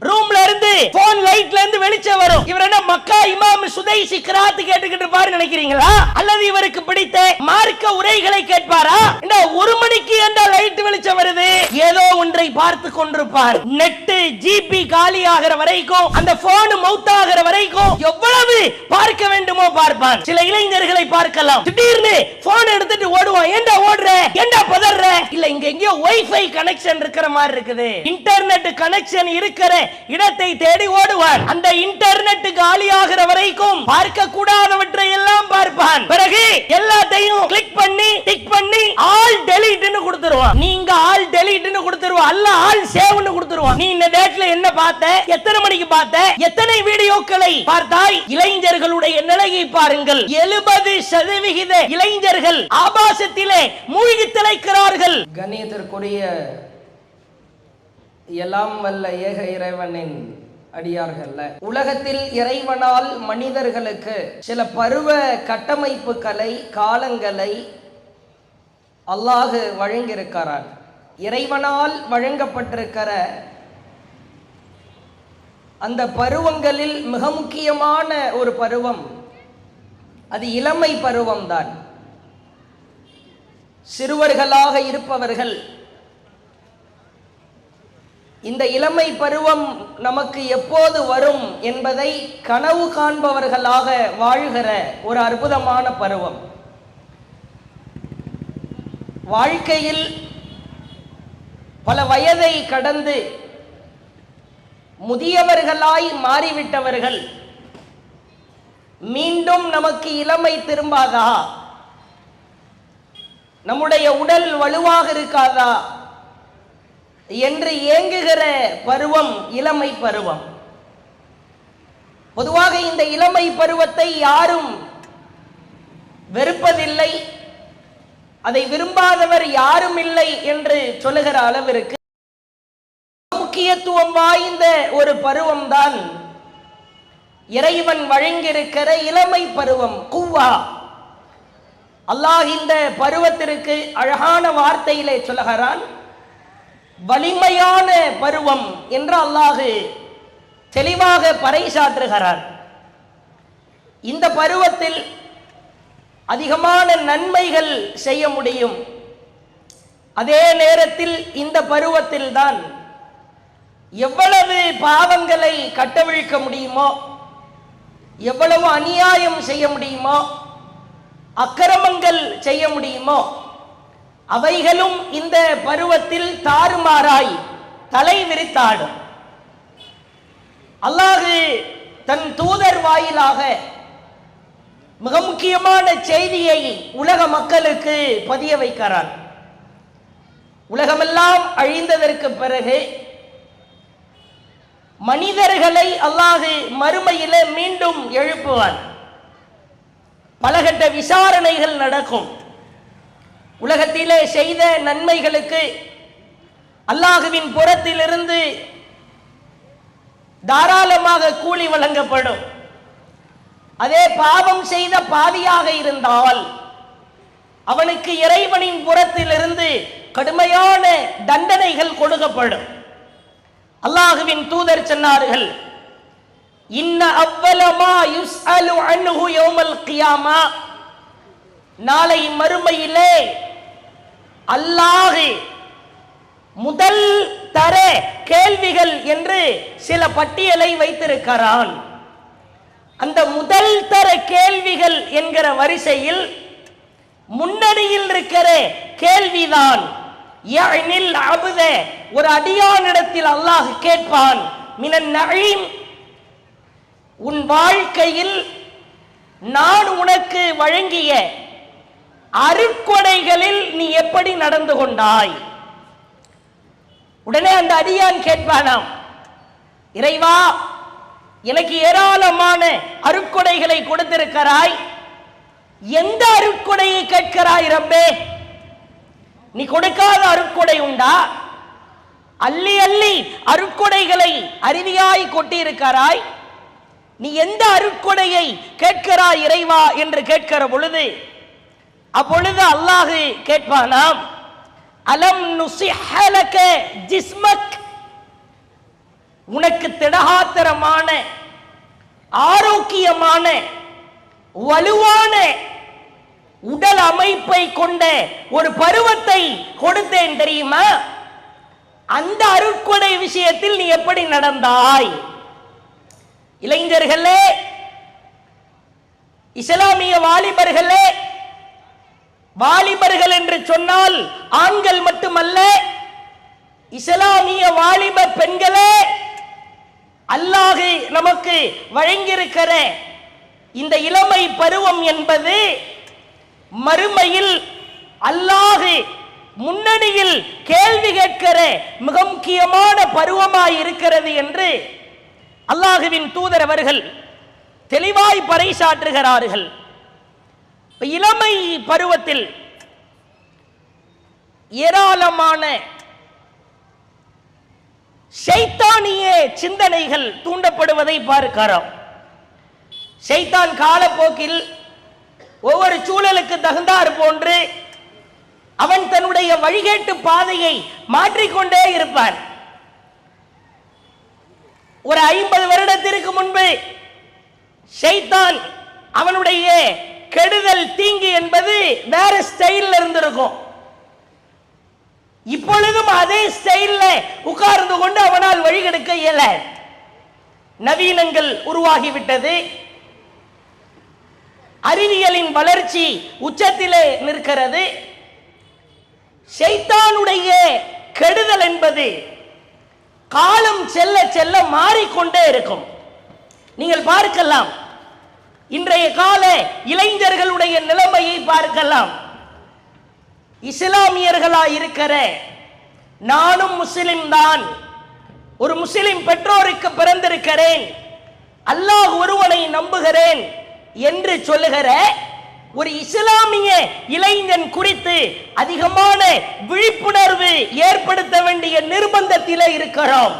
ரூம்ல இருந்து போன் லைட்ல இருந்து வெளிச்சம் வரும். இவர் என்ன மக்கா இமாம் சுதைசி கிராத் கேட்டுக்கிட்டு இருப்பாரு நினைக்கிறீங்களா? அல்லது இவருக்கு பிடித்த மார்க்க உரைகளை கேட்பாரா? இந்த 1 மணிக்கு அந்த லைட் வெளிச்சம் வருது, ஏதோ ஒன்றை பார்த்து கொண்டிருப்பார். நெட் ஜிபி காலி ஆகிற வரைக்கும், அந்த போன் மவுத் ஆகிற வரைக்கும் எவ்வளவு பார்க்க வேண்டுமோ பார்ப்பான். சில இளைஞர்களை பார்க்கலாம், திடீர்னு போன் எடுத்துட்டு ஓடுவான். ஏண்டா ஓடுற, ஏண்டா பதற? இல்ல இங்க எங்கேயோ வைஃபை கனெக்ஷன் இருக்கிற மாதிரி இருக்குது, இன்டர்நெட் கனெக்ஷன் இருக்கிற இடத்தை தேடி ஓடுவான். அந்த இன்டர்நெட் காலியாகிற வரைக்கும் பார்க்க கூடாதவற்றை எல்லாம் பார்ப்பான். பிறகு எல்லாத்தையும் கிளிக் பண்ணி டிக் பண்ணி ஆல் டெலீட் னு கொடுத்துருவான். நீங்க ஆல் டெலீட் னு கொடுத்துருவான், அல்ல ஆல் சேவ் னு கொடுத்துருவான். நீ இந்த டேட்ல என்ன பார்த்த, எத்தனை மணிக்கு பார்த்த, எத்தனை வீடியோக்களை பார்த்தாய்? இளைஞர்களுடைய நிலையை பாருங்கள். 70% இளைஞர்கள் ஆபாசத்திலே மூழ்கி திளைக்கிறார்கள். கண்ணியத்திற்குரிய எல்லாம் வல்ல ஏக இறைவனின் அடியார்கள், உலகத்தில் இறைவனால் மனிதர்களுக்கு சில பருவ கட்டமைப்புகளை, காலங்களை அல்லாஹ் வழங்கியிருக்கிறார். இறைவனால் வழங்கப்பட்டிருக்கிற அந்த பருவங்களில் மிக முக்கியமான ஒரு பருவம் அது இளமை பருவம்தான். சிறுவர்களாக இருப்பவர்கள் இந்த இளமை பருவம் நமக்கு எப்போது வரும் என்பதை கனவு காண்பவர்களாக வாழ்கிற ஒரு அற்புதமான பருவம். வாழ்க்கையில் பல வயதை கடந்து முதியவர்களாய் மாறிவிட்டவர்கள் மீண்டும் நமக்கு இளமை திரும்பாதா, நம்முடைய உடல் வலுவாக இருக்காதா என்று ஏங்குகிற பருவம் இளமை பருவம். பொதுவாக இந்த இளமை பருவத்தை யாரும் வெறுப்பதில்லை, அதை விரும்பாதவர் யாரும் இல்லை என்று சொல்லுகிற அளவிற்கு முக்கியத்துவம் வாய்ந்த ஒரு பருவம் தான் இறைவன் வழங்கியிருக்கிற இளமை பருவம். குவ்வா. அல்லாஹ் இந்த பருவத்திற்கு அழகான வார்த்தையிலே சொல்லுகிறான், வலிமையான பருவம் என்று அல்லாஹ் தெளிவாக பறைசாற்றுகிறார். இந்த பருவத்தில் அதிகமான நன்மைகள் செய்ய முடியும். அதே நேரத்தில் இந்த பருவத்தில் தான் எவ்வளவு பாவங்களை கட்டவிழ்க்க முடியுமோ, எவ்வளவு அநியாயம் செய்ய முடியுமோ, அக்கிரமங்கள் செய்ய முடியுமோ, அவைகளும் இந்த பருவத்தில் தாறுமாறாய் தலை விரித்தாடும். அல்லாஹ் தன் தூதர் வாயிலாக மிக முக்கியமான செய்தியை உலக மக்களுக்கு பதிய வைக்கிறார். உலகமெல்லாம் அழிந்ததற்கு பிறகு மனிதர்களை அல்லாஹ் மறுமையிலே மீண்டும் எழுப்புவான். பலகட்ட விசாரணைகள் நடக்கும். உலகத்திலே செய்த நன்மைகளுக்கு அல்லாஹுவின் புறத்திலிருந்து தாராளமாக கூலி வழங்கப்படும். அதே பாவம் செய்த பாவியாக இருந்தால் அவனுக்கு இறைவனின் புறத்திலிருந்து கடுமையான தண்டனைகள் கொடுக்கப்படும். அல்லாஹுவின் தூதர் சொன்னார்கள், இன்ன அவ்வல மா யுஸ்அலு அன்ஹு யௌமல் கியாமா, நாளை மறுமையிலே அல்லாஹ் முதல் தர கேள்விகள் என்று சில பட்டியலை வைத்திருக்கிறான். அந்த முதல் தர கேள்விகள் என்கிற வரிசையில் முன்னணியில் இருக்கிற கேள்விதான் யஅனில் அப்த, ஒரு அடியானிடத்தில் அல்லாஹ் கேட்பான், மினன் நஈம், உன் வாழ்க்கையில் நான் உனக்கு வழங்கிய அருட்கொடைகளில் நீ எப்படி நடந்து கொண்டாய்? உடனே அந்த அடியான் கேட்பானாம், இறைவா, எனக்கு ஏராளமான அருட்கொடைகளை கொடுத்திருக்கிறாய், எந்த அருட்கொடையை கேட்கிறாய் ரப்பே? நீ கொடுக்காத அருட்கொடை உண்டா? அள்ளி அள்ளி அருட்கொடைகளை அருவியாய் கொட்டியிருக்கிறாய், நீ எந்த அருட்கொடையை கேட்கிறாய் இறைவா என்று கேட்கிற பொழுது, அப்பொழுது அல்லாஹ் கேட்பானாம், அலம் நுஸிஹ்ஹ லக ஜிஸ்மக், உனக்கு திடகாத்திரமான ஆரோக்கியமான வலுவான உடல் அமைப்பை கொண்ட ஒரு பருவத்தை கொடுத்தேன் தெரியுமா? அந்த அருட்கொடை விஷயத்தில் நீ எப்படி நடந்தாய்? இளைஞர்களே, இஸ்லாமிய வாலிபர்களே, வாலிபர்கள் என்று சொன்னால் ஆண்கள் மட்டுமல்ல, இஸ்லாமிய வாலிப பெண்களே, அல்லாஹ் நமக்கு வழங்கியிருக்கிற இந்த இளமை பருவம் என்பது மறுமையில் அல்லாஹ் முன்னணியில் கேள்வி கேட்கிற மிக முக்கியமான பருவமாய் இருக்கிறது என்று அல்லாஹுவின் தூதர் அவர்கள் தெளிவாய் பறைசாற்றுகிறார்கள். இளமை பருவத்தில் ஏராளமான ஷைத்தானிய சிந்தனைகள் தூண்டப்படுவதை பார்க்கிறோம். ஷைத்தான் காலப்போக்கில் ஒவ்வொரு சூழலுக்கு தகுந்தார் போன்று அவன் தன்னுடைய வழிகேட்டு பாதையை மாற்றிக்கொண்டே இருப்பான். ஒரு 50 வருடத்திற்கு முன்பு ஷைத்தான் அவனுடைய கெடுதல் தீங்கு என்பது வேற ஸ்டைல்ல இருந்திருக்கும். இப்பொழுதும் அதே ஸ்டைல்ல உட்கார்ந்து கொண்டு அவனால் வழிகெடுக்க இயல. நவீனங்கள் உருவாகிவிட்டது. அறிவியலின் வளர்ச்சி உச்சத்திலே நிற்கிறது. ஷைத்தானுடைய கெடுதல் என்பது காலம் செல்ல செல்ல மாறிக்கொண்டே இருக்கும். நீங்கள் பார்க்கலாம், இன்றைய கால இளைஞர்களுடைய நிலைமையை பார்க்கலாம். இஸ்லாமியர்களாய் இருக்கிற நானும் முஸ்லிம் தான், ஒரு முஸ்லிம் பெற்றோருக்கு பிறந்திருக்கிறேன், அல்லாஹ் ஒருவனை நம்புகிறேன் என்று சொல்லுகிற ஒரு இஸ்லாமிய இளைஞன் குறித்து அதிகமான விழிப்புணர்வு ஏற்படுத்த வேண்டிய நிர்பந்தத்திலே இருக்கிறோம்.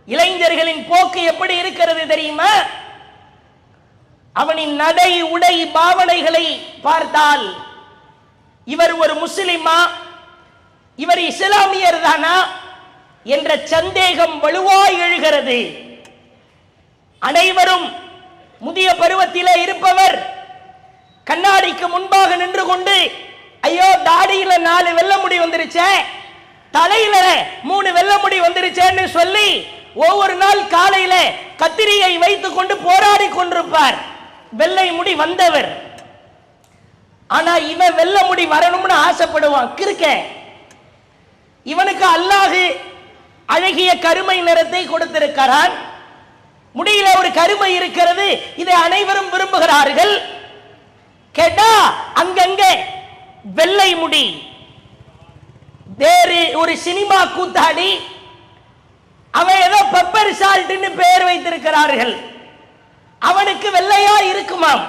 இளைஞர்களின் போக்கு எப்படி இருக்கிறது தெரியுமா? அவனின் நடை உடை பாவனைகளை பார்த்தால் இவர் ஒரு முஸ்லிமா, இவர் இஸ்லாமியர் தானா என்ற சந்தேகம் வலுவாய் எழுகிறது. அனைவரும் முதிய பருவத்திலே இருப்பவர் கண்ணாடிக்கு முன்பாக நின்று கொண்டு, ஐயோ தாடியில 4 வெள்ளை முடி வந்துருச்சே, தலையில 3 வெள்ளை முடி வந்துருச்சேன்னு சொல்லி ஒவ்வொரு நாள் காலையில கத்திரியை வைத்துக் கொண்டு போராடி கொண்டிருப்பார். வெள்ளை முடி வந்தவர். ஆனா இவன் வெள்ளை முடி வரணும்னு ஆசைப்படுவான். கிறுக்க. இவனுக்கு அல்லாஹ் அழகிய கருமை நிறத்தை கொடுத்திருக்கிறான். முடியில ஒரு கருமை இருக்கிறது, இதை அனைவரும் விரும்புகிறார்கள். கேட்டா அங்கங்க வெள்ளை முடி. வேறு ஒரு சினிமா கூத்தாடி அவன் ஏதோ பெப்பர் சால்ட்னு பெயர் வைத்திருக்கிறார்கள். அவனுக்கு வெள்ளையா இருக்குமாம்,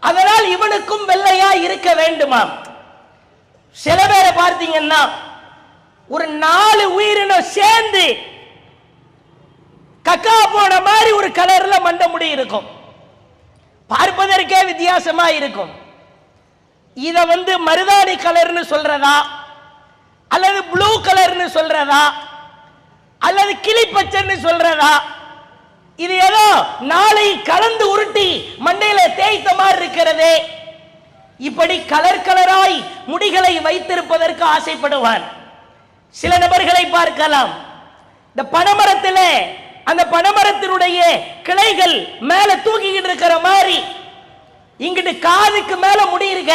அதனால் இவனுக்கும் வெள்ளையா இருக்க வேண்டுமாம். சில பேரை பார்த்தீங்கன்னா ஒரு 4 உயிரினம் சேர்ந்து கக்கா போன மாதிரி ஒரு கலர்ல மண்ட முடி இருக்கும், பார்ப்பதற்கே வித்தியாசமா இருக்கும். இத மருதாணி கலர்னு சொல்றதா, அல்லது ப்ளூ கலர்னு சொல்றதா, அல்லது கிளி பச்சைன்னு சொல்றதா, இது ஏதோ நாளை கலந்து உருட்டி மண்டையில தேய்த்த மாதிரி இருக்கிறதே. இப்படி கலர் கலராய் முடிகளை வைத்திருப்பதற்கு ஆசைப்படுவான். சில நபர்களை பார்க்கலாம், இந்த பனைமரத்தில் அந்த பனைமரத்தினுடைய கிளைகள் மேல தூக்கிக்கிட்டு இருக்கிற மாதிரி இங்கிட்டு காதுக்கு மேல முடி இருக்க,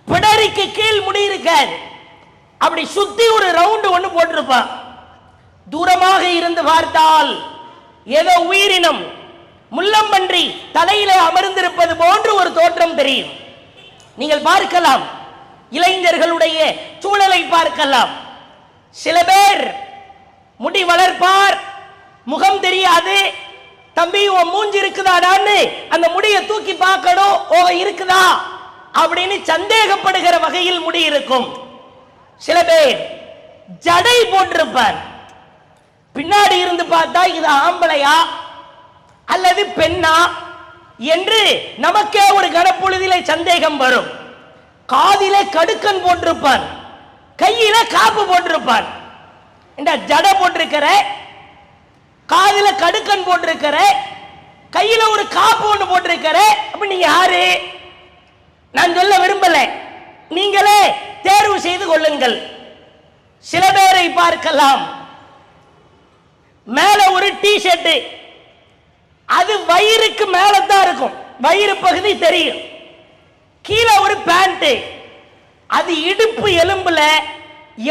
பிடரிக்கு கீழ் முடி இருக்க, அப்படி சுத்தி ஒரு ரவுண்டு ஒண்ணு போட்டிருப்பான். தூரமாக இருந்து பார்த்தால் ஏதோ உயிரினம் முள்ளம்பன்றி தலையில அமர்ந்திருப்பது போன்று ஒரு தோற்றம் தெரியும். நீங்கள் பார்க்கலாம், இளைஞர்களுடைய சூழலை பார்க்கலாம். சில பேர் முடி வளர்ப்பார், முகம் தெரியாது. தம்பி உன் மூஞ்சி இருக்குதாடான்னு அந்த முடியை தூக்கி பார்க்கணும், ஓ இருக்குதா அப்படின்னு சந்தேகப்படுகிற வகையில் முடி இருக்கும். சில பேர் ஜடை போட்டிருப்பார், பின்னாடி இருந்து பார்த்தா இது ஆம்பளையா அல்லது பெண்ணா என்று நமக்கே ஒரு கனப்பொழுதிலே சந்தேகம் வரும். காதிலே கடுக்கன் போட்டிருப்பான், கையில காப்பு போட்டிருப்பான். இந்த ஜடை போட்டிருக்கிற, காதுல கடுக்கன் போட்டிருக்கிற, கையில ஒரு காப்பு ஒன்று போட்டிருக்கிற, அப்ப நீ யாரு? நான் சொல்ல விரும்பல, நீங்களே தேர்வு செய்து கொள்ளுங்கள். சில பேரை பார்க்கலாம், மேல ஒரு டி ஷர்ட், அது வயிறுக்கு மேலதான் இருக்கும், வயிறு பகுதி தெரியும். கீழே ஒரு பேண்ட், அது இடுப்பு எலும்புல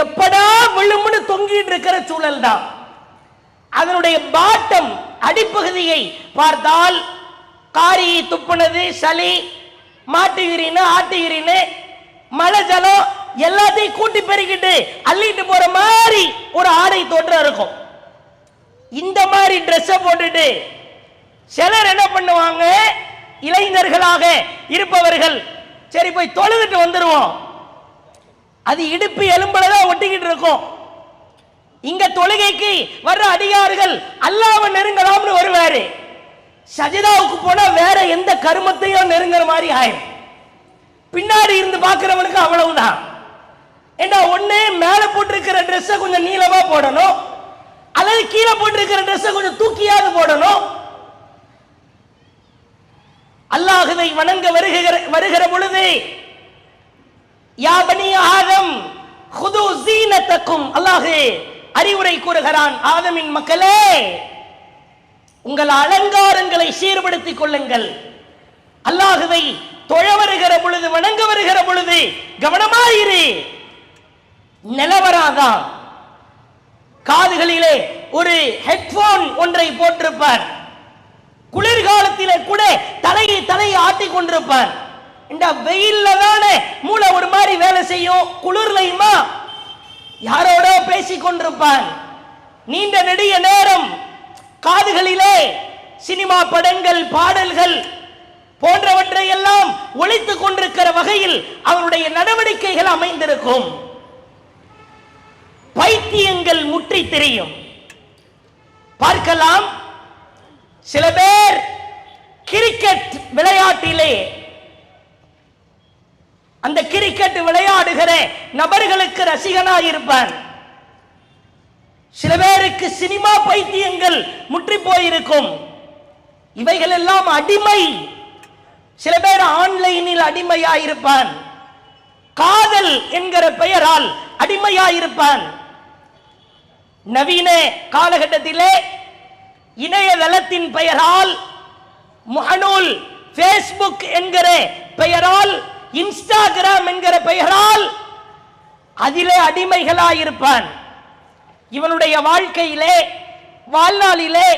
எப்படா விழும்புன்னு தொங்கிட்டு இருக்கிற சூழல் தான். அதனுடைய பாட்டம் அடிப்பகுதியை பார்த்தால் காரி துப்புனது, சளி, மாட்டுகிறீன்னு, ஆட்டுகிறீன்னு, மழை ஜலம் எல்லாத்தையும் கூட்டி பெருக்கிட்டு அள்ளிட்டு போற மாதிரி ஒரு ஆடை தோற்றம் இருக்கும். இந்த மாதிரி ட்ரெஸ் போட்டுட்டு சிலர் என்ன பண்ணுவாங்க, இளைஞர்களாக இருப்பவர்கள், சரி போய் தொழுதுட்டு வந்துருவோம், அது இடுப்பு எலும்புல தான் ஒட்டிக்கிட்டு இருக்கும். இங்க தொழுகைக்கு வர்ற அதிகாரிகள் அல்லாஹ்வை நெருங்கலாம்னு வருவாரு, சஜிதாவுக்கு போனா வேற எந்த கருமத்தையும் நெருங்குற மாதிரி ஆயிரும். பின்னாடி இருந்து பார்க்கிறவனுக்கு அவ்வளவுதான். ஏண்டா, ஒண்ணு மேல போட்டிருக்கிற ட்ரெஸ் கொஞ்சம் நீளமா போடணும், அல்லது கீழே போட்டிருக்கிற ட்ரெஸ் கொஞ்சம் தூக்கியாவது போடணும். அல்லாஹ்வை வணங்க வருகிற பொழுது, யா பனி ஆதம் குது ஸீனத்தக்கும், அல்லாஹ் அறிவுரை கூறுகிறான், ஆதமின் மக்களே, உங்கள் அலங்காரங்களை சீர்படுத்திக் கொள்ளுங்கள். அல்லாஹ்வை தொழ வருகிற பொழுது, வணங்க வருகிற பொழுது கவனமாயிரு. நிலவராதான் காதுகளிலே ஒரு ஹெட்போன் ஒன்றை போட்டிருப்பார், குளிர்காலத்திலே கூட தலையை ஆட்டிக் கொண்டிருப்பார். இந்த வெயில்ல தானே மூளை ஒரு மாதிரி வேலை செய்யும், குளிர்லையுமா யாரோட பேசிக் கொண்டிருப்பான். நீண்ட நெடிய நேரம் காதுகளிலே சினிமா படங்கள், பாடல்கள் போன்றவற்றை எல்லாம் ஒலித்துக் கொண்டிருக்கிற வகையில் அவருடைய நடவடிக்கைகள் அமைந்திருக்கும். பைத்தியங்கள் முற்றி திரியும். பார்க்கலாம், சில பேர் கிரிக்கெட் விளையாட்டிலே அந்த கிரிக்கெட் விளையாடுகிற நபர்களுக்கு ரசிகனாய் இருப்பான். சில பேருக்கு சினிமா பைத்தியங்கள் முற்றி போயிருக்கும். இவைகள் எல்லாம் அடிமை. சில பேர் ஆன்லைனில் அடிமையாயிருப்பான், காதல் என்கிற பெயரால் அடிமையாயிருப்பான். நவீன காலகட்டத்திலே இணையதளத்தின் பெயரால், முகநூல், பேஸ்புக் என்கிற பெயரால், இன்ஸ்டாகிராம் என்கிற பெயரால் அதிலே அடிமைகளாயிருப்பான். இவனுடைய வாழ்க்கையிலே, வாழ்நாளிலே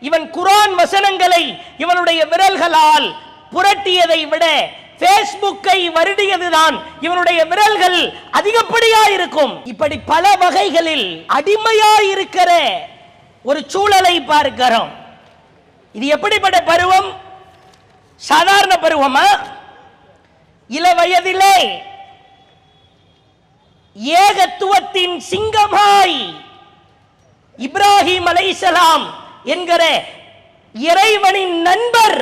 இவன் குர்ஆன் வசனங்களை இவனுடைய விரல்களால் புரட்டியதை விட பேஸ்புக்கை வருடியதுதான் இவனுடைய விரல்கள் அதிகப்படியாயிருக்கும். இப்படி பல வகைகளில் அடிமையாயிருக்கிற ஒரு சூழலை பார்க்கிறோம். இது எப்படிப்பட்ட பருவம்? சாதாரண பருவமா? இள வயதிலே ஏகத்துவத்தின் சிங்கமாய் இப்ராஹிம் அலைஹிஸ்ஸலாம் என்கிற இறைவனின் நண்பர்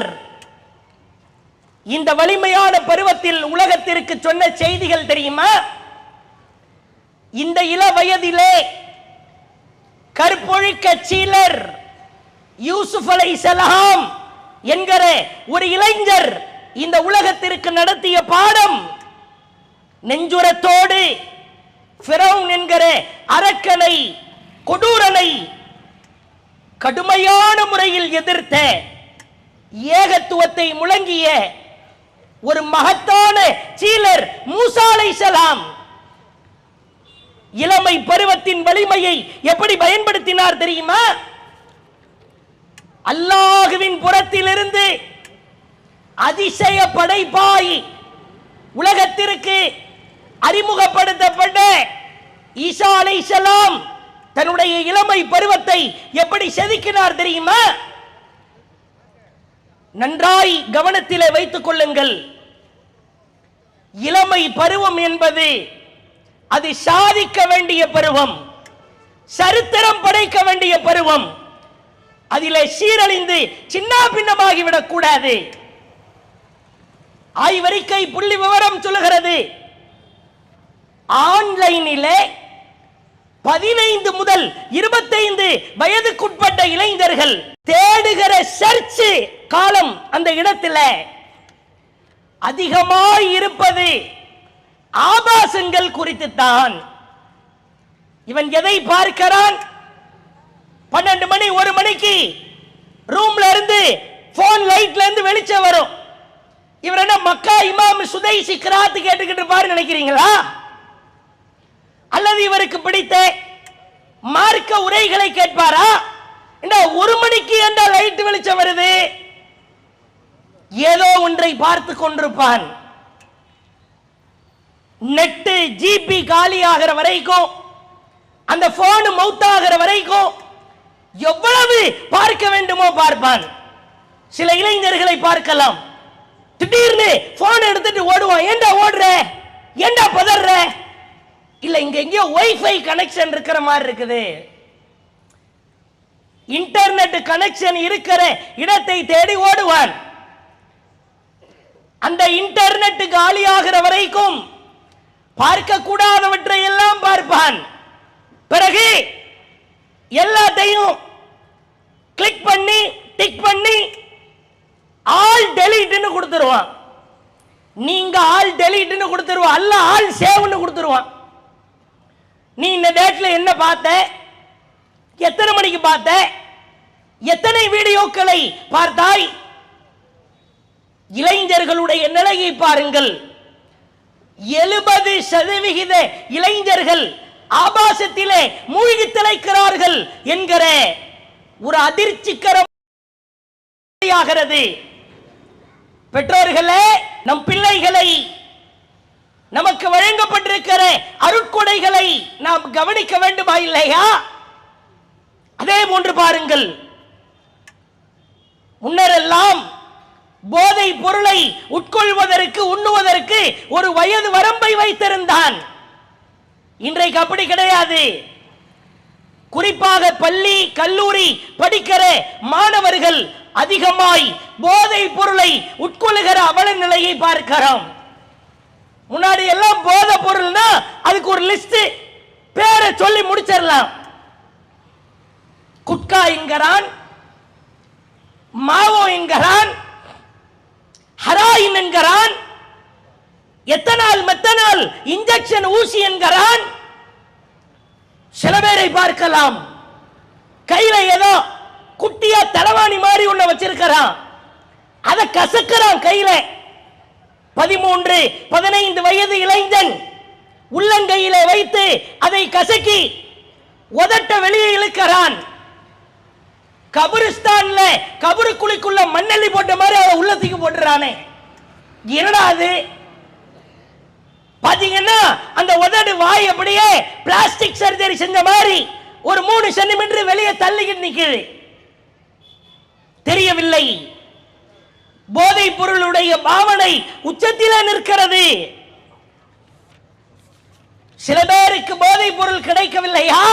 இந்த வலிமையான பருவத்தில் உலகத்திற்கு சொன்ன செய்திகள் தெரியுமா? இந்த இள வயதிலே கற்பொழிக்க சீலர் யூசுப் அலைஹிஸ்ஸலாம் என்கிற ஒரு இளைஞர் இந்த உலகத்திற்கு நடத்திய பாடம், நெஞ்சுரத்தோடு ஃபிரௌன் என்கிற அரக்கனை, கொடூரனை கடுமையான முறையில் எதிர்த்த, ஏகத்துவத்தை முழங்கிய ஒரு மகத்தான சீலர் மூசா அலைஹிஸ்ஸலாம் இளமை பருவத்தின் வலிமையை எப்படி பயன்படுத்தினார் தெரியுமா? அல்லாஹ்வின் புறத்திலிருந்து அதிசய படைப்பாய் உலகத்திற்கு அறிமுகப்படுத்தப்பட்ட ஈசா அலைஹிஸ்ஸலாம் தன்னுடைய இளமை பருவத்தை எப்படி செதுக்கினார் தெரியுமா? நன்றாய் கவனத்திலே வைத்துக் கொள்ளுங்கள். இளமை பருவம் என்பது அது சாதிக்க வேண்டிய பருவம், சரித்திரம் படைக்க வேண்டிய பருவம். அதிலே சீரழிந்து சின்ன பின்னமாகிவிடக் கூடாது. ஆய்வறிக்கை புள்ளி விவரம் சொல்லுகிறது, ஆன்லைனிலே 15 முதல் 25 வயதுக்குட்பட்ட இளைஞர்கள் தேடுகிற சர்ச் காலம் அந்த இடத்துல அதிகமாய் இருப்பது ஆபாசங்கள் குறித்து தான். இவன் எதை பார்க்கிறான்? 12 மணி 1 மணிக்கு ரூம்ல இருந்து போன் லைட்ல இருந்து வெளிச்சம் வரும். இவர் என்ன மக்கா இமாம் சுதைசி கிராத் கேட்டுக்கிட்டு இருப்பாரு நினைக்கிறீங்களா? அல்லது இவருக்கு பிடித்த மார்க்க உரைகளை கேட்பாரா? இந்த 1 மணிக்கு என்ற லைட் வெளிச்சம் வருது, ஏதோ ஒன்றை பார்த்து கொண்டிருப்பான். நெட்டு ஜிபி காலியாகிற வரைக்கும், அந்த போன் மவுத்தாகிற வரைக்கும் எவ்வளவு பார்க்க வேண்டுமோ பார்ப்பான். சில இளைஞர்களை பார்க்கலாம், திடீர்னு போன் எடுத்துட்டு ஓடுவான். ஏண்டா ஓடுற, ஏண்டா பதற? இல்ல இங்க எங்கேயோ வைஃபை கனெக்ஷன் இருக்கிற மாதிரி இருக்குது. இன்டர்நெட் கனெக்ஷன் இருக்கிற இடத்தை தேடி ஓடுவான். அந்த இன்டர்நெட் காலியாகிற வரைக்கும் பார்க்க கூடாதவற்றை எல்லாம் பார்ப்பான். பிறகு எல்லாத்தையும் கிளிக் பண்ணி டிக் பண்ணி ஆல் டெலீட்னு கொடுத்துருவான். நீங்க ஆல் டெலீட்னு கொடுத்துருவான், அல்ல ஆல் சேவ்னு கொடுத்துருவான். நீ இந்த டேட்ல என்ன பார்த்த, எத்தனை மணிக்கு பார்த்த, எத்தனை வீடியோக்களை பார்த்தாய்? இளைஞர்களுடைய நிலையை பாருங்கள். 70% இளைஞர்கள் ஆபாசத்திலே மூழ்கி திளைக்கிறார்கள் என்கிற ஒரு அதிர்ச்சிகரமாகிறது. பெற்றோர்களே, நம் பிள்ளைகளை, நமக்கு வழங்கப்பட்டிருக்கிற அருட்கொடைகளை நாம் கவனிக்க வேண்டுமா இல்லையா? அதே போன்று பாருங்கள், முன்னரெல்லாம் போதை பொருளை உட்கொள்வதற்கு உண்ணுவதற்கு ஒரு வயது வரம்பை வைத்திருந்தான். இன்றைக்கு அப்படி கிடையாது. குறிப்பாக பள்ளி கல்லூரி படிக்கிற மாணவர்கள் அதிகமாய் போதை பொருளை உட்கொள்ளுகிற அவல நிலையை பார்க்கிறோம். முன்னாடி எல்லாம் போதை பொருள்னா அதுக்கு ஒரு லிஸ்ட், பேரை சொல்லி முடிச்சிடலாம். குட்கா என்கிறான், மாவோ என்கிறான், ஹராயின் என்கிறான், எத்தனால் மெத்தனால் இன்ஜெக்ஷன் ஊசி என்கிறான். சில பேரை பார்க்கலாம், கையில ஏதோ குட்டியா தலைவாணி மாதிரி ஒண்ண வச்சிருக்கிறான், அதை கசக்கிறான் கையில. 13-15 வயது இளைஞன் உள்ளங்கையில வைத்து அதை கசக்கி உதட்ட வெளியே இழுக்கிறான். கபரிஸ்தான்ல கபரு குழிக்குள்ள மண்ணெல்லி போட்ட மாதிரி அவன் உள்ளத்துக்கு போட்டுறானே. என்னடா அது? பாத்தீங்கன்னா அந்த உதடு வாய் அப்படியே பிளாஸ்டிக் சர்ஜரி செஞ்ச மாதிரி ஒரு 3 சென்டிமீட்டர் வெளியே தள்ளிக்கிட்டு நிக்குது. தெரியவில்லை, போதை பொருளுடைய பாவனை உச்சத்திலே நிற்கிறது. சில பேருக்கு போதை பொருள் கிடைக்கவில்லையா,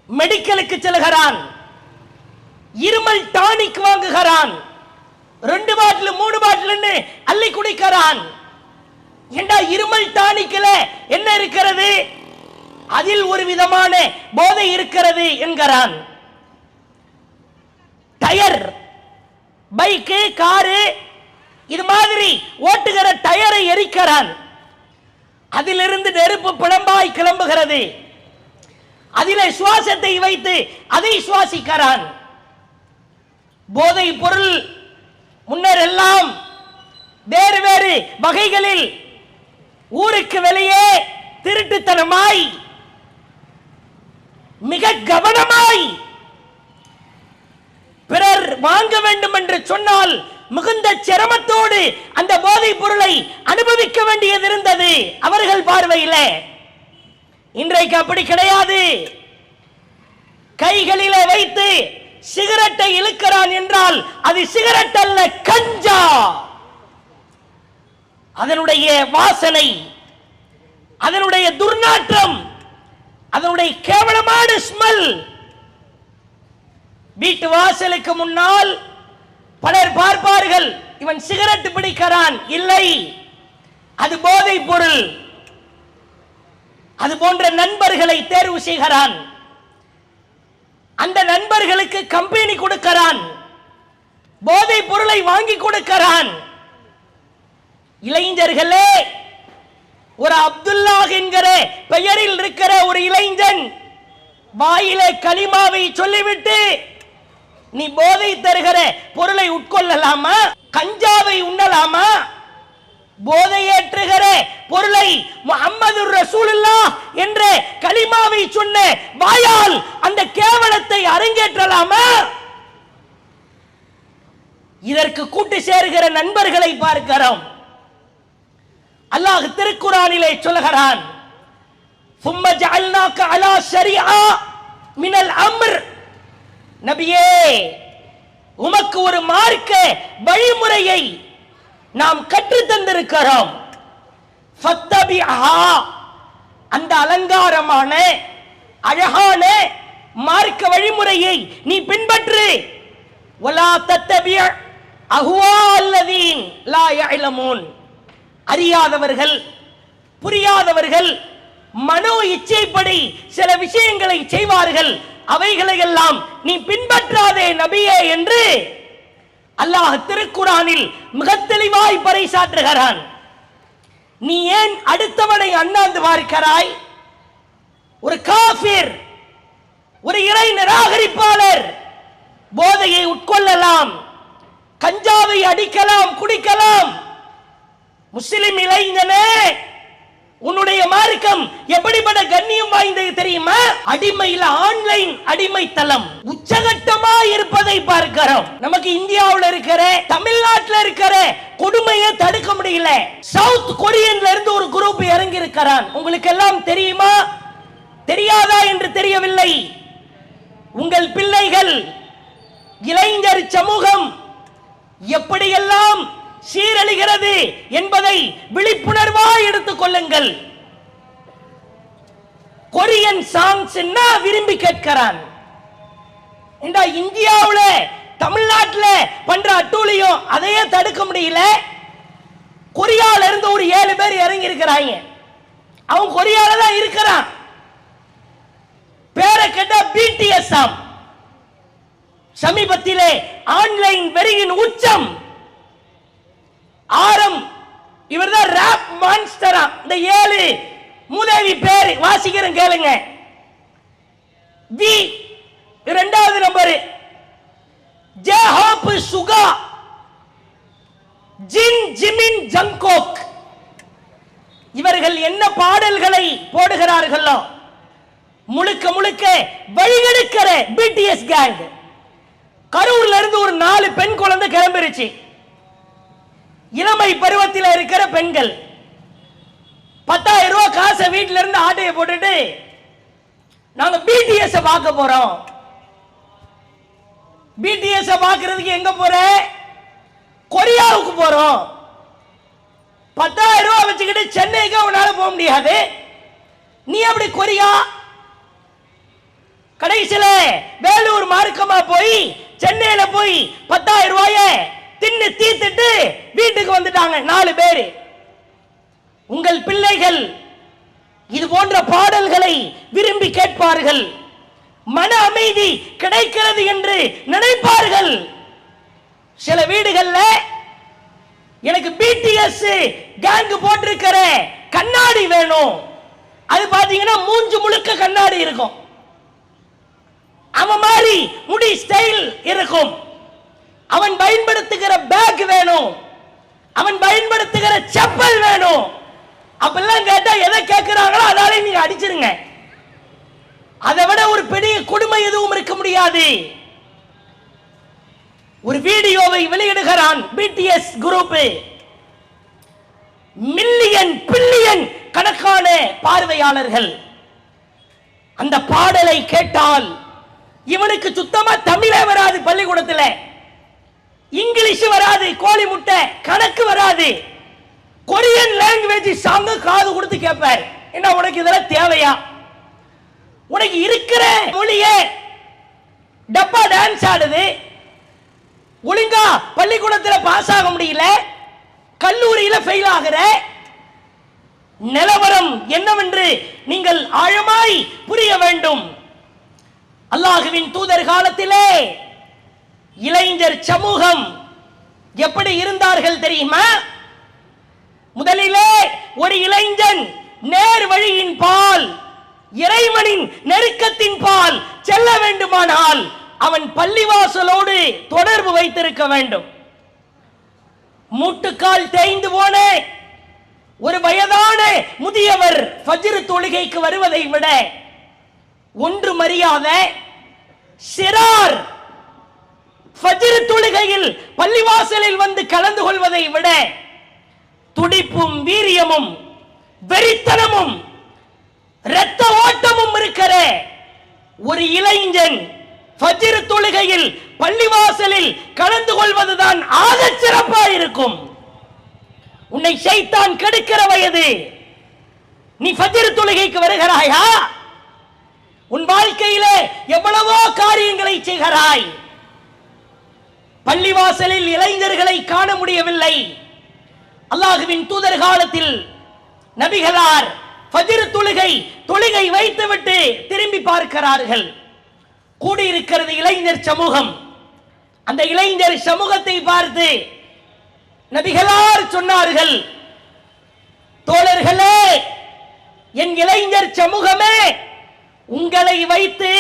மெடிக்கலுக்கு செல்கிறான், இருமல் டானிக் வாங்குகிறான், 2 பாட்டில் 3 பாட்டில் அள்ளி குடிக்கிறான். ஏண்டா இருமல் டானிக்ல என்ன இருக்கிறது, அதில் ஒரு விதமான போதை இருக்கிறது என்கிறான். டயர், பைக்கு, காரு இது மாதிரி ஓட்டுகிற டயரை எரிக்கிறான். அதிலிருந்து நெருப்பு பிளம்பாய் கிளம்புகிறது. அதிலே சுவாசத்தை வைத்து அதை சுவாசிக்கிறான். போதை பொருள் முன்னர் எல்லாம் வேறு வேறு வகைகளில் ஊருக்கு வெளியே திருட்டுத்தனமாய் மிக கவனமாய் பிறர் வாங்க வேண்டும் என்று சொன்னால் மிகுந்த சிரமத்தோடு அந்த போதை பொருளை அனுபவிக்க வேண்டியது இருந்தது அவர்கள் பார்வையில். இன்றைக்கு அப்படி கிடையாது. கைகளிலே வைத்து சிகரெட்டை இழுக்கிறான் என்றால் அது சிகரெட் அல்ல, கஞ்சா. அதனுடைய வாசனை, அதனுடைய துர்நாற்றம், அதனுடைய கேவலமான ஸ்மெல். வீட்டு வாசலுக்கு முன்னால் பலர் பார்ப்பார்கள், இவன் சிகரெட் பிடிக்கிறான். இல்லை, அது போதை பொருள். அது போன்ற நண்பர்களை தேர்வு செய்கிறான். அந்த நண்பர்களுக்கு கம்பெனி கொடுக்கிறான், போதைப் பொருளை வாங்கி கொடுக்கிறான். இளைஞர்களே, ஒரு அப்துல்லா என்கிற பெயரில் இருக்கிற ஒரு இளைஞன் வாயிலே கலிமாவை சொல்லிவிட்டு நீ போதை தருகிற பொருளை உட்கொள்ளலாமா, கஞ்சாவை உண்ணலாமா, போதையேற்றுகிற பொருளை முஹம்மது ரசூலுல்லாஹ் என்ற கலிமாவை சொன்ன வாயால் அந்த கேவலத்தை அரங்கேற்றலாமா? இதற்கு கூட்டு சேர்கிற நண்பர்களை பார்க்கிறோம். அல்லாஹ் திருக்குர்ஆனிலே சொல்கிறான், ثم جعلناك على شريعة من الأمر. நபியே, உமக்கு ஒரு மார்க்க வழிமுறையை நாம் கற்று தந்திருக்கிறோம். ஃபத்தபிஹா, அந்த அலங்காரமான அழகான மார்க்க வழிமுறையை நீ பின்பற்று. வலா தத்தபி அஹ்வா அல்லதீன் லா யஅலமூன், அறியாதவர்கள் புரியாதவர்கள் மனோ இச்சைப்படி சில விஷயங்களை செய்வார்கள், அவைகளை எல்லாம் நீ பின்பற்றாதே நபியே என்று அல்லாஹ் திருக்குர்ஆனில் மிக தெளிவாய் பறைசாற்றுகிறான். நீ ஏன் அடுத்தவனை அண்ணாந்து பார்க்கிறாய்? ஒரு காஃபிர், ஒரு இறை நிராகரிப்பாளர் போதையை உட்கொள்ளலாம், கஞ்சாவை அடிக்கலாம், குடிக்கலாம். முஸ்லிம் இளைஞனே, உன்னுடைய மார்க்கம் எப்படிப்பட்ட கண்ணியம் வாய்ந்தது தெரியுமா? அடிமையில் ஆன்லைன் அடிமைத்தளம் உச்சகட்டமா இருப்பதை பார்க்கிறோம். நமக்கு இந்தியாவில் இருக்கிற, தமிழ்நாட்டில் இருக்கிற கொடுமையை தடுக்க முடியல. சவுத் கொரியன்ல இருந்து ஒரு குரூப் இறங்கி இருக்கிறான். உங்களுக்கு எல்லாம் தெரியுமா, தெரியாதா என்று தெரியவில்லை. உங்கள் பிள்ளைகள், இளைஞர் சமூகம் எப்படியெல்லாம் சீரழிகிறது என்பதை விழிப்புணர்வாய் எடுத்துக் கொள்ளுங்கள். கொரியன் சாங்ஸ் என்ன விரும்பி கேட்கிறான். இந்தியாவில் தமிழ்நாட்டில் பண்ற அட்டூழியம் அதையே தடுக்க முடியல. கொரியால இருந்து ஒரு 7 பேர் இறங்கி இருக்கிறாங்க. அவன் கொரியால தான் இருக்கிறான். பேரை கேட்ட பிடிஎஸ். சமீபத்திலே ஆன்லைன் வெறியின் உச்சம் ஆரம். இவர்தான் ராப் மான்ஸ்டரா. இந்த 7 மூதேவி பேர் வாசிக்கிறேன் கேளுங்க. வி 2வது நம்பர் ஜேஹாப் சுகா, ஜின் ஜிமின் ஜங்கோக். இவர்கள் என்ன பாடல்களை போடுகிறார்களோ முழுக்க முழுக்க வழிகெடுக்கிற பிடிஎஸ் கேங். கரூர்ல இருந்து ஒரு 4 பெண் குழந்தை கிளம்பிருச்சு. இளமை பருவத்தில் இருக்கிற பெண்கள் 10,000 ரூபாய் காசை வீட்டில இருந்து ஆட்டையை போட்டுட்டு நாங்க பிடிஎஸ் பார்க்க போறோம். பிடிஎஸ் பார்க்கிறதுக்கு எங்க போற? கொரியாவுக்கு போறோம். 10,000 ரூபாய் வச்சுக்கிட்டு சென்னைக்கு உன்னால போக முடியாது. நீ அப்படி கொரியா? கடைசியில வேலூர் மார்க்கமா போய் சென்னையில போய் 10,000 ரூபாய தின்னு தீத்துட்டு வீட்டுக்கு வந்துட்டாங்க 4 பேர். உங்கள் பிள்ளைகள் இது போன்ற பாடல்களை விரும்பி கேட்பார்கள். மன அமைதி கிடைக்கிறது என்று நினைப்பார்கள். சில வீடுகள்ல எனக்கு பிடிஎஸ் கேங் போட்டிருக்கிற கண்ணாடி வேணும். அது பாத்தீங்கன்னா மூஞ்சு முழுக்க கண்ணாடி இருக்கும். அவன் மாதிரி முடி ஸ்டைல் இருக்கும். அவன் பயன்படுத்துகிற பேக் வேணும். அவன் பயன்படுத்துகிற செப்பல் வேணும். அப்பெல்லாம் கேட்டா எதை கேட்கிறாங்களோ அதால நீங்க அடிச்சிருங்க. அதை விட ஒரு பெரிய கொடுமை எதுவும் இருக்க முடியாது. ஒரு வீடியோவை வெளியிடுகிறான் பிடிஎஸ் குரூப். மில்லியன் பில்லியன் கணக்கான பார்வையாளர்கள். அந்த பாடலை கேட்டால் இவனுக்கு சுத்தமா தமிழே வராது, பள்ளிக்கூடத்தில் இங்கிலீஷ் வராது, கோழி முட்டை கணக்கு வராது, கொரியன் லாங்குவேஜ் சாங் காது கொடுத்து கேட்பார். என்ன உனக்கு இதெல்லாம் தேவையா? உனக்கு இருக்கிற மொழியே டப்பா டான்ஸ் ஆடுது. ஒழுங்கா பள்ளிக்கூடத்தில் பாஸ் ஆக முடியல, கல்லூரியில் ஃபெயில் ஆகிற, நிலவரம் என்னவென்று நீங்கள் ஆழமாய் புரிய வேண்டும். அல்லாஹுவின் தூதர் காலத்திலே இளைஞர் சமூகம் எப்படி இருந்தார்கள் தெரியுமா? முதலிலே ஒரு இளைஞன் நேர் வழியின் பால், இறைவனின் நெருக்கத்தின் பால் செல்ல வேண்டுமானால் அவன் பள்ளிவாசலோடு தொடர்பு வைத்திருக்க வேண்டும். மூட்டுக்கால் தேய்ந்து போன ஒரு வயதான முதியவர் ஃபஜ்ர் தொழுகைக்கு வருவதை விட ஒன்று மரியாத சிறார் ஃபஜ்ர் தொழுகையில் பள்ளிவாசலில் வந்து கலந்து கொள்வதை விட துடிப்பும் வீரியமும் வெறித்தனமும் இரத்த ஓட்டமும் இருக்கிற ஒரு இளைஞன் ஃபஜ்ர் தொழுகையில் பள்ளிவாசலில் கலந்து கொள்வதுதான் ஆகச் சிறப்பாக இருக்கும். உன்னை ஷைத்தான் கெடுக்கிற வயது, நீ ஃபஜ்ர் தொழுகைக்கு வருகிறாயா? உன் வாழ்க்கையிலே எவ்வளவோ காரியங்களை செய்கிறாய். பள்ளிவாசலில் இளைஞர்களை காண முடியவில்லை. அல்லாஹுவின் தூதர் காலத்தில் நபிகளார் ஃபஜ்ர் தொழுகை வைத்துவிட்டு திரும்பி பார்க்கிறார்கள். கூடியிருக்கிறது இளைஞர் சமூகம். அந்த இளைஞர் சமூகத்தை பார்த்து நபிகளார் சொன்னார்கள், தோழர்களே, என் இளைஞர் சமூகமே, உங்களை வைத்து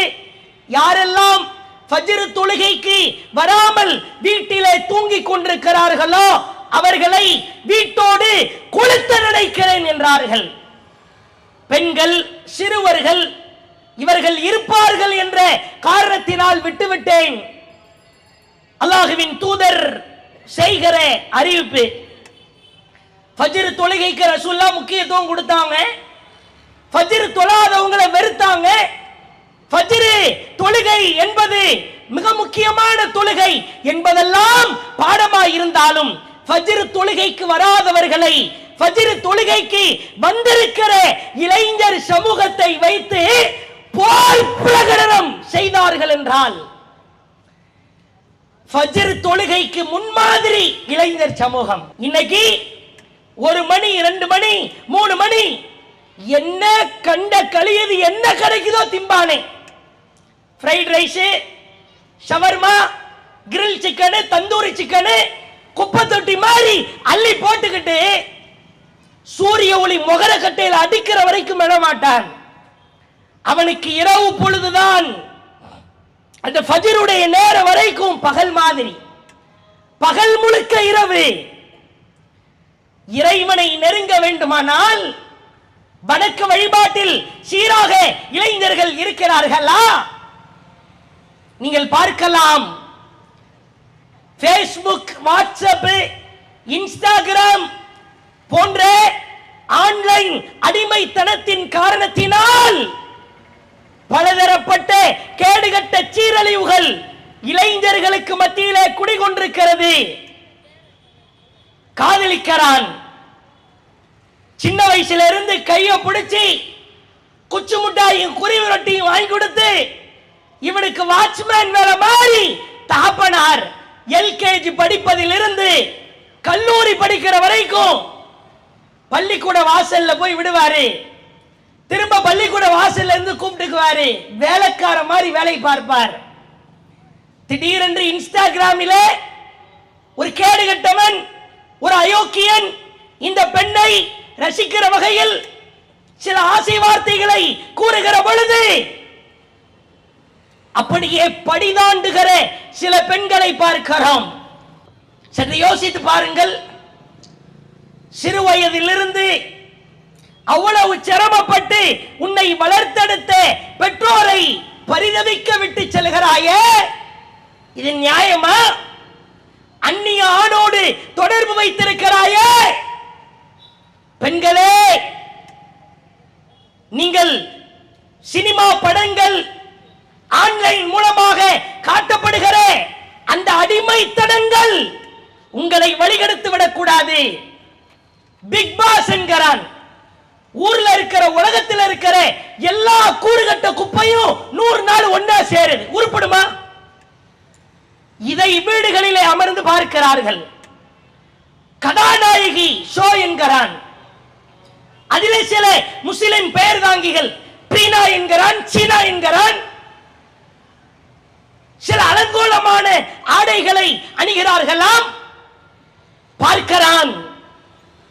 யாரெல்லாம் ஃபஜ்ர் தொழுகைக்கு வராமல் வீட்டிலே தூங்கிக் கொண்டிருக்கிறார்களோ அவர்களை வீட்டோடு கொளுத்த நினைக்கிறேன் என்றார்கள். பெண்கள், சிறுவர்கள் இவர்கள் இருப்பார்கள் என்ற காரணத்தினால் விட்டுவிட்டேன். அல்லாஹுவின் தூதர் செய்கிற அறிவிப்பு, ஃபஜ்ர் தொழுகைக்கு ரசூலுல்லாஹ் முக்கியத்துவம் கொடுத்தாங்க. ஃபஜ்ர் தொழாதவங்களை வெறுத்தாங்க. ஃபஜ்ர் தொழுகை என்பது மிக முக்கியமான தொழுகை என்பதெல்லாம் பாடமாய் இருந்தாலும் ஃபஜ்ர் தொழுகைக்கு வராதவர்களை ஃபஜ்ர் தொழுகைக்கு வந்திருக்கிற இளைஞர் சமூகத்தை வைத்து போல் பிரகடனம் செய்தார்கள் என்றால் ஃபஜ்ர் தொழுகைக்கு முன்மாதிரி இளைஞர் சமூகம். இன்னைக்கு 1 மணி 2 மணி 3 மணி என்ன கண்ட கழியது என்ன கிடைக்குதோ திம்பானே. Fried rice, shawarma, grill chicken, tandoori chicken குப்பை தொட்டி மாதிரி அள்ளி போட்டுக்கிட்டு சூரிய ஒளி முகர கட்டையில் அடிக்கிற வரைக்கும் விட மாட்டான். அவனுக்கு இரவு பொழுதுதான் அந்த ஃபஜ்ருடைய நேரம் வரைக்கும் பகல் மாதிரி, பகல் முழுக்க இரவு. இறைவனை நெருங்க வேண்டுமானால் வணக்க வழிபாட்டில் சீராக இளைஞர்கள் இருக்கிறார்களா? நீங்கள் பார்க்கலாம், ஃபேஸ்புக், வாட்ஸ்அப், இன்ஸ்டாகிராம் போன்ற ஆன்லைன் அடிமைத்தனத்தின் காரணத்தினால் பலதரப்பட்ட கேடுகட்ட சீரழிவுகள் இளைஞர்களுக்கு மத்தியிலே குடிகொண்டிருக்கிறது. காதலிக்கிறான், சின்ன வயசுல இருந்து கையை பிடிச்சி குச்சி முட்டாயும் குருவி ரொட்டியும் வாங்கி கொடுத்து இவனுக்கு வாட்ச்மேன் வேலை மாறி தகப்பனார் எல்கேஜி படிப்பதில் இருந்து கல்லூரி படிக்கிற வரைக்கும் பள்ளிக்கூட வாசல்ல போய் விடுவாரு, திரும்ப பள்ளிக்கூட வாசல்ல இருந்து கூப்பிட்டுக்குவாரு, வேலைக்கார மாதிரி வேலை பார்ப்பார். திடீரென்று இன்ஸ்டாகிராமிலே ஒரு கேடுகட்டவன், ஒரு அயோக்கியன் இந்த பெண்ணை ரசிக்கிற வகையில் சில ஆசை வார்த்தைகளை கூறுகிற பொழுது அப்படியே படிதாண்டுகிற சில பெண்களை பார்க்கிறோம். சற்று யோசித்து பாருங்கள். சிறு வயதிலிருந்து அவ்வளவு சிரமப்பட்டு உன்னை வளர்த்தெடுத்த பெற்றோரை பரிதவிக்க விட்டு செல்கிறாயே, இது நியாயமா? அந்நிய ஆணோடு தொடர்பு வைத்திருக்கிறாயே. பெண்களே, நீங்கள் சினிமா படங்கள் ஆன்லைன் மூலமாக காட்டப்படுகிற அந்த அடிமைத்தனங்கள் உங்களை வழிகெடுத்து விடக்கூடாது. பிக் பாஸ் என்கிறான், ஊர்ல இருக்கிற உலகத்தில் இருக்கிற எல்லா கூறுகட்ட குப்பையும் 100 நாள் ஒன்னா சேருது, உருப்படுமா? இதை வீடுகளிலே அமர்ந்து பார்க்கிறார்கள். கதாநாயகி ஷோ என்கிறான், அதிலே சில முஸ்லிம் பெயர் தாங்கிகள் பிரீனா என்கிறான், சீனா என்கிறான், சில அலங்கோலமான ஆடைகளை அணிகிறார்களாம். பார்க்கிறான்,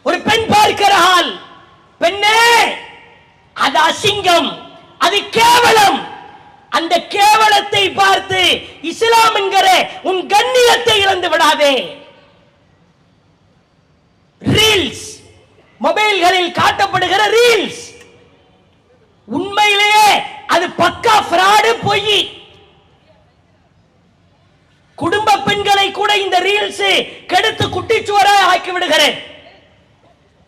ஒரு பெண் பார்க்கிறாள், பெண்ணே அது அசிங்கம், அது கேவலம். அந்த கேவலத்தை பார்த்து இஸ்லாம் என்கிற உன் கண்ணியத்தை இழந்து விடாதே. ரீல்ஸ், மொபைல்களில் காட்டப்படுகிற ரீல்ஸ் உண்மையிலேயே அது பக்கா ஃப்ராடு, பொய். குடும்ப பெண்களை கூட இந்த ரீல்ஸ் கெடுத்து குட்டிச்சுவராய் ஆக்கி விடுகிறேன்.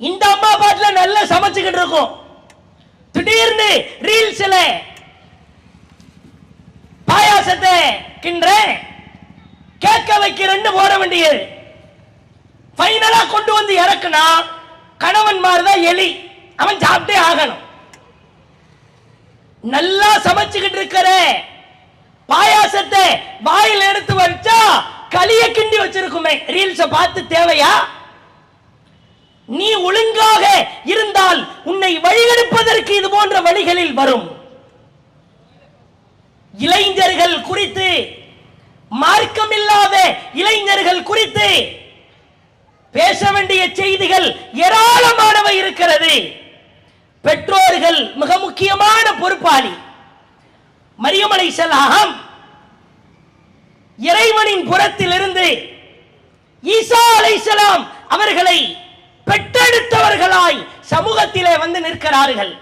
இந்த அம்மா பாட்டுல நல்லா சமைச்சுக்கிட்டு இருக்கும், திடீர்னு ரீல்ஸ்ல பாயாசத்தை கின்ற கேட்க வைக்கிறேன்னு போட வேண்டியது, ஃபைனலா கொண்டு வந்து இறக்குனா கணவன் மாதிரிதான் எலி, அவன் சாப்பிட்டே ஆகணும். நல்லா சமைச்சுக்கிட்டு இருக்கிற பாயாசத்தை வாயில் எடுத்து வச்சா களிய கிண்டி வச்சிருக்குமே. ரீல்ஸ பார்த்து தேவையா? நீ ஒழுங்காக இருந்தால் உன்னை வழிகெடுப்பதற்கு இது போன்ற வழிகளில் வரும். இளைஞர்கள் குறித்து, மார்க்கமில்லாத இளைஞர்கள் குறித்து பேச வேண்டிய செய்திகள் ஏராளமானவை இருக்கிறது. பெற்றோர்கள் மிக முக்கியமான பொறுப்பாளி. மரியம் அலைஹிஸ்ஸலாம் இறைவனின் புறத்திலிருந்து ஈசா அலைஹிஸ்ஸலாம் அவர்களை பெற்றெடுத்தவர்களாய் சமூகத்திலே வந்து நிற்கிறார்கள்.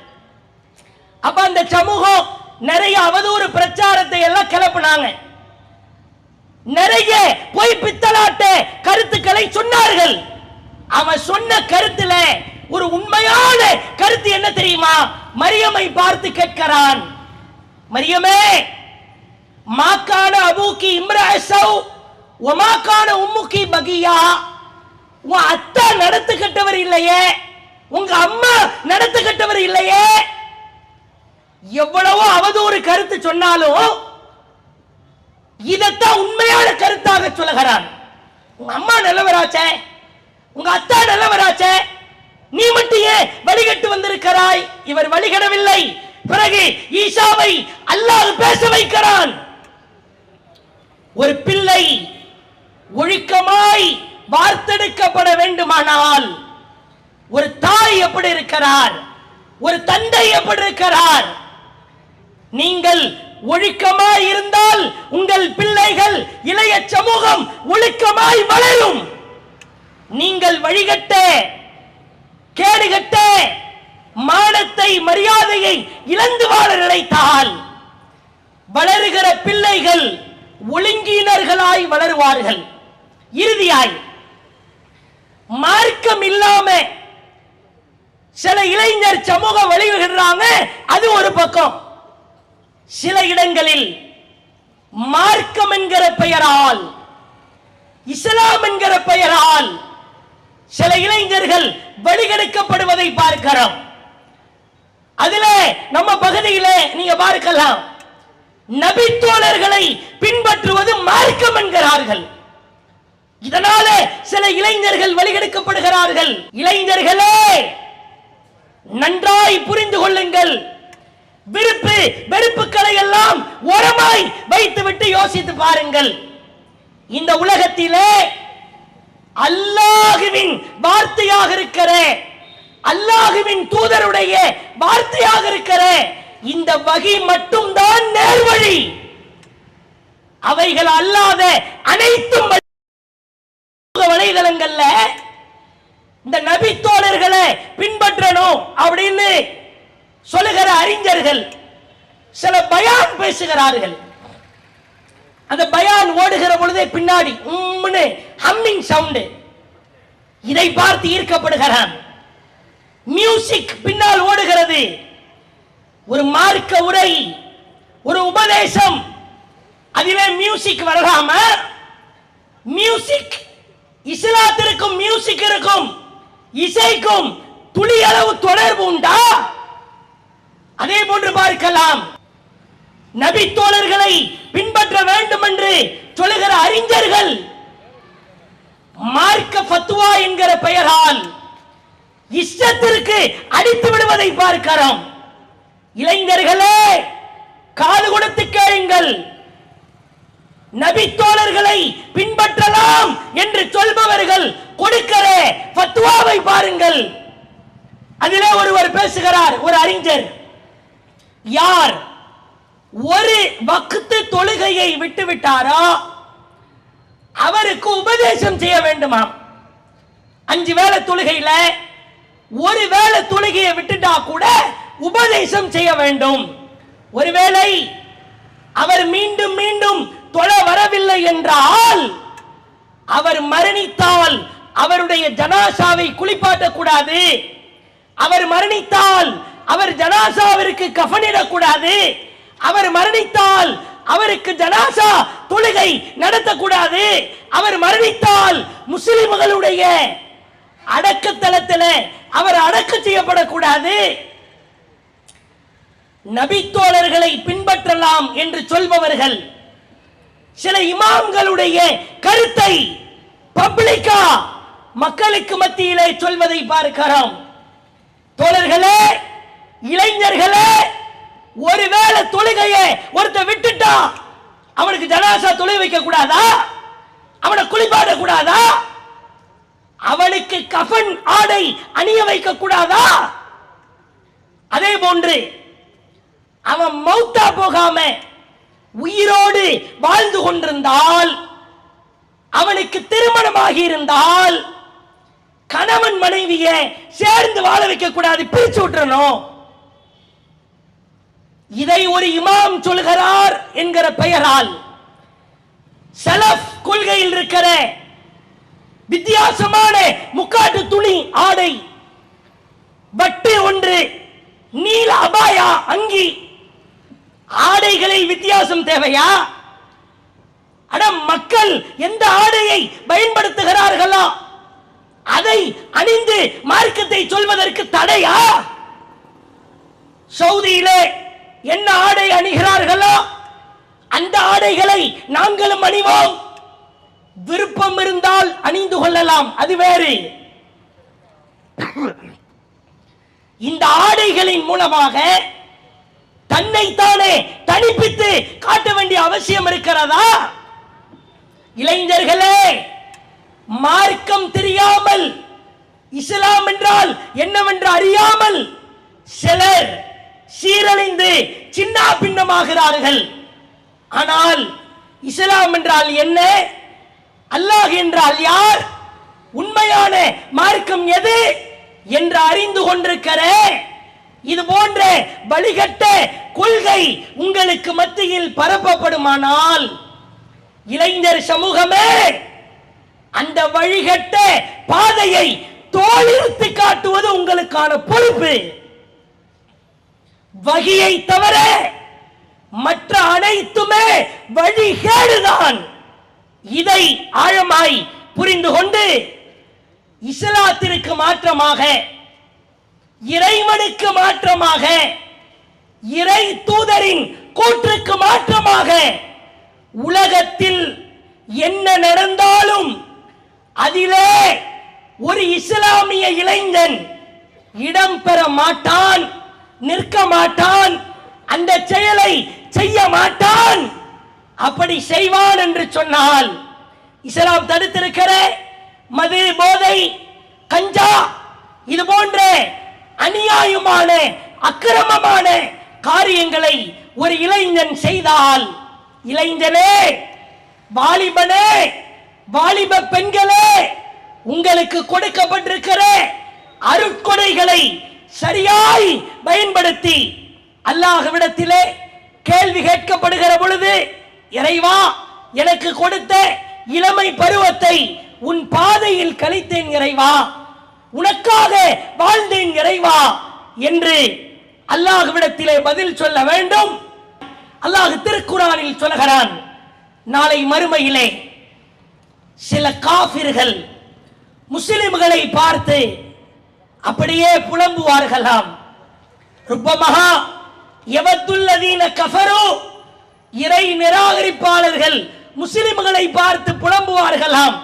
அப்ப அந்த சமூகம் நிறைய அவதூறு பிரச்சாரத்தை எல்லாம் கிளப்பினாங்க, நிறைய பொய் பித்தலாட்ட கருத்துக்களை சொன்னார்கள். அவன் சொன்ன கருத்துல ஒரு உண்மையான கருத்து என்ன தெரியுமா? மரியமை பார்த்து கேட்கிறான், மரியமே, மாக்கான அபூக்கி இம்ராசௌ வமாக்கான உம்முக்கி பகியா. உன் அத்தா நடத்து கட்டவர் இல்லையே, உங்க அம்மா நடத்து கட்டவர் இல்லையே. எவ்வளவோ அவதூறு கருத்து சொன்னாலும் இதத்தான் உண்மையான கருத்தாக சொல்லுகிறான். உங்க அம்மா நல்லவராச்சே, உங்க அத்தா நல்லவராச்சே, நீ மட்டும் ஏன் வழிகட்டு வந்திருக்கிறாய்? இவர் வழிகடவில்லை. பிறகு ஈசாவை அல்லாஹ் பேச வைக்கிறான். ஒரு பிள்ளை ஒழுக்கமாய் வார்த்தெடுக்கப்பட வேண்டுமானால் ஒரு தாய் எப்படி இருக்கிறார், ஒரு தந்தை எப்படி இருக்கிறார்? நீங்கள் ஒழுக்கமாய் இருந்தால் உங்கள் பிள்ளைகள், இளைய சமூகம் ஒழுக்கமாய் வளரும். நீங்கள் வழிகட்ட, கேடுகட்ட, மானத்தை, மரியாதையை இழந்து வாழ நினைத்தால் வளருகிற பிள்ளைகள் ஒழுங்கீனர்களாய் வளருவார்கள். இறுதியாய் மார்க்கம் இல்லாம சில இளைஞர் சமூகம் வழிவிடுறாங்க, அது ஒரு பக்கம். சில இடங்களில் மார்க்கம் என்கிற பெயரால், இஸ்லாம் என்கிற பெயரால் சில இளைஞர்கள் வழிகெடுக்கப்படுவதை பார்க்கிறோம். அதுல நம்ம பகுதியிலே நீங்க பார்க்கலாம், நபித்தோழர்களை பின்பற்றுவது மார்க்கம் என்கிறார்கள். இதனால சில இளைஞர்கள் வழிகெடுக்கப்படுகிறார்கள். இளைஞர்களே, நன்றாய் புரிந்து கொள்ளுங்கள். விருப்பு வெறுப்புகளை எல்லாம் ஓரமாய் வைத்துவிட்டு யோசித்து பாருங்கள். இந்த உலகத்திலே அல்லாஹ்வின் வார்த்தையாக இருக்கிற, அல்லாஹ்வின் தூதருடைய வார்த்தையாக இருக்கிற இந்த வகி மட்டும்தான் நேர்வழி. அவைகள் அல்லாத அனைத்தும் வலைதளங்கள்ல இந்த நபி தோழர்களை பின்பற்றணும் அப்படின்னு சொல்லுகிற அறிஞர்கள் சில பயான் பேசுகிறார்கள். அந்த பயான் ஓடுகிற பொழுதே பின்னாடி ஹம்மிங் சவுண்ட். இதை பார்த்து ஈர்க்கப்படுகிறான். மியூசிக் பின்னால் ஓடுகிறது. ஒரு மார்க்க உரை, ஒரு உபதேசம், அதிலே மியூசிக் வரலாம? மியூசிக், இஸ்லாத்திற்கும் மியூசிக் இருக்கும், இசைக்கும் துளி அளவு தொடர்பு உண்டா? அதே போன்று பார்க்கலாம், நபி தோழர்களை பின்பற்ற வேண்டும் என்று சொல்லுகிற அறிஞர்கள் மார்க்க ஃபத்வா என்கிற பெயரால் இஷ்டத்திற்கு அடித்து விடுவதை பார்க்கிறோம். இளைஞர்களே, காது கொடுத்து கேளுங்கள். நபி தோழர்களை பின்பற்றலாம் என்று சொல்பவர்கள் கொடுக்கிற ஃபத்வாவை பாருங்கள். அதிலே ஒருவர் பேசுகிறார், ஒரு அறிஞர், யார் ஒரு வக்து தொழுகையை விட்டுவிட்டாரோ அவருக்கு உபதேசம் செய்ய வேண்டுமாம். 5 வேளை தொழுகையில ஒரு வேளை தொழுகையை விட்டுட்டா கூட உபதேசம் செய்ய வேண்டும். ஒருவேளை அவர் மீண்டும் மீண்டும் தொழ வரவில்லை என்றால், அவர் மரணித்தால் அவருடைய ஜனாசாவை குளிப்பாட்டக்கூடாது. அவர் மரணித்தால் அவர் ஜனாசாவிற்கு கஃனிடக்கூடாது. அவர் மரணித்தால் அவருக்கு ஜனாசா தொழுகை நடத்தக்கூடாது. அவர் மரணித்தால் முஸ்லிம்களுடைய அடக்கத்தலத்தில் அவர் அடக்க செய்யப்படக்கூடாது. நபித்தோழர்களை பின்பற்றலாம் என்று சொல்பவர்கள் சில இமாம்களுடைய கருத்தை பப்ளிக்கா மக்களுக்கு மத்தியிலே சொல்வதை பார்க்கிறோம். தோழர்களே, இளைஞர்களே, ஒருவேளை தொழுகையை ஒருத்த விட்டுட்டா அவனுக்கு ஜனாசா தொழுகை வைக்க கூடாதா? அவனை குளிப்பாட கூடாதா? அவனுக்கு கஃன் ஆடை அணிய வைக்க கூடாதா? அதே போன்று அவன் மௌத்தா போகாம உயிரோடு வாழ்ந்து கொண்டிருந்தால், அவனுக்கு திருமணமாகி இருந்தால், கணவன் மனைவியை சேர்ந்து வாழ வைக்க கூடாது, பிரிச்சு விட்டுறணும். இதை ஒரு இமாம் சொல்கிறார் என்கிற பெயரால் சலஃப் கொள்கையில் இருக்கிற வித்தியாசமான முக்காட்டு துணி ஆடை, வட்டு ஒன்று, நீல அபாயா அங்கி, ஆடைகளில் வித்தியாசம் தேவையா? அட, மக்கள் எந்த ஆடையை பயன்படுத்துகிறார்களோ அதை அணிந்து மார்க்கத்தை சொல்வதற்கு தடையா? சவுதியிலே என்ன ஆடை அணிகிறார்களோ அந்த ஆடைகளை நாங்களும் அணிவோம். விருப்பம் இருந்தால் அணிந்து கொள்ளலாம், அது வேறு. இந்த ஆடைகளின் மூலமாக தன்னைத்தானே தனிப்பித்து காட்ட வேண்டிய அவசியம் இருக்கிறதா? இளைஞர்களே, மார்க்கம் தெரியாமல், இஸ்லாம் என்றால் என்னவென்று அறியாமல் சிலர் சீரழிந்து சின்ன பின்னமாகிறார்கள். ஆனால் இஸ்லாம் என்றால் என்ன, அல்லாஹ் என்றால் யார், உண்மையான மார்க்கம் எது என்று அறிந்து கொண்டிருக்கிற இது போன்ற வழிகட்ட கொள்கை உங்களுக்கு மத்தியில் பரப்பப்படுமானால், இளைஞர் சமூகமே, அந்த வழிகட்ட பாதையை தோளிருத்து காட்டுவது உங்களுக்கான பொறுப்பு. வகியை தவிர மற்ற அனைத்துமே வழிகேடுதான். இதை ஆழமாய் புரிந்து கொண்டு இஸ்லாத்திற்கு மாற்றமாக, இறைவனுக்கு மாற்றமாக, இறை தூதரின் கூற்றுக்கு மாற்றமாக உலகத்தில் என்ன நடந்தாலும் அதிலே ஒரு இஸ்லாமிய இளைஞன் இடம் பெற மாட்டான், நிற்க மாட்டான், அந்த செயலை செய்ய மாட்டான். அப்படி செய்வான் என்று சொன்னால் இஸ்லாம் தடுத்திருக்கிற மது, போதை, கஞ்சா, இது போன்ற அநியாயமான அக்கிரமமான காரியங்களை ஒரு இளைஞன் செய்தால், இளைஞனே, வாலிபனே, வாலிப பெண்களே, உங்களுக்கு கொடுக்கப்பட்டிருக்கிற அருட்கொடைகளை சரியாய் பயன்படுத்தி அல்லாஹ்விடத்திலே கேள்வி கேட்கப்படுகிற பொழுது, இறைவா, எனக்கு கொடுத்த இளமை பருவத்தை உன் பாதையில் கழித்தேன் இறைவா, உனக்காக வாழ்ந்தேன் இறைவா என்று அல்லாஹ்விடத்திலே பதில் சொல்ல வேண்டும். அல்லாஹ் திருக்குர்ஆனில் சொல்கிறான், நாளை மறுமையிலே சில காஃபிர்கள் முஸ்லிம்களை பார்த்து அப்படியே புலம்புவார்களாம். ருப்பமஹா யவத்துல்லதீன கஃபரு, இறை நிராகரிப்பாளர்கள் முஸ்லிம்களை பார்த்து புலம்புவார்களாம்,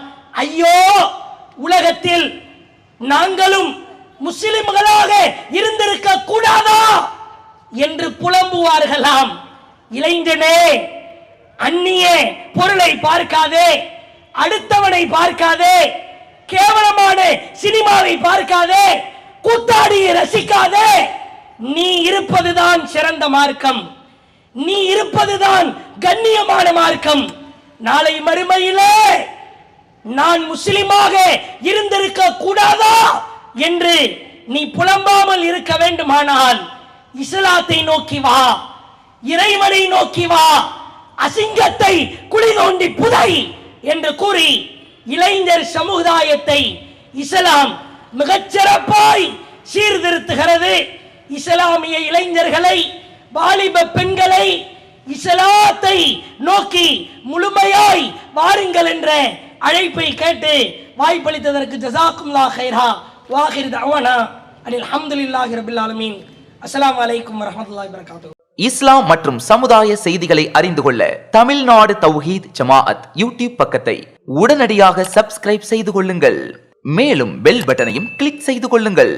ஐயோ, உலகத்தில் நாங்களும் முஸ்லிம்களாக இருந்திருக்க கூடாதா என்று புலம்புவார்களாம். இளைஞனே, அந்நிய பொருளை பார்க்காதே, அடுத்தவனை பார்க்காதே, கேவலமான சினிமாவை பார்க்காதே, கூத்தாடியை ரசிக்காதே. நீ இருப்பதுதான் சிறந்த மார்க்கம், நீ இருப்பதுதான் கண்ணியமான மார்க்கம். நாளை மறுமையிலே நான் முஸ்லிமாக இருந்திருக்க கூடாதா என்று நீ புலம்பாமல் இருக்க வேண்டுமானால் இஸ்லாத்தை நோக்கி வா, இறைவனை நோக்கி வா, அசிங்கத்தை குழி தோண்டி புதை என்று கூறி இளைஞர் சமுதாயத்தை இஸ்லாம் மிகச்சிறப்பாய் சீர்திருத்துகிறது. இஸ்லாமிய இளைஞர்களை, வாலிப பெண்களை இஸ்லாத்தை நோக்கி முழுமையாய் வாருங்கள் என்ற அழைப்பை கேட்டு வாய்ப்பளித்ததற்கு ஜஸாக்குமுல்லாஹ் கைரா. வாஹிர் தஅவானா அனில் ஹம்துலில்லாஹி ரப்பில் ஆலமீன். அஸ்ஸலாமு அலைக்கும் வரஹ்மத்துல்லாஹி வபரகாத்துஹு. இஸ்லாம் மற்றும் சமுதாய செய்திகளை அறிந்து கொள்ள தமிழ்நாடு தௌஹீத் ஜமாஅத் யூடியூப் பக்கத்தை உடனடியாக சப்ஸ்கிரைப் செய்து கொள்ளுங்கள். மேலும் பெல் பட்டனையும் கிளிக் செய்து கொள்ளுங்கள்.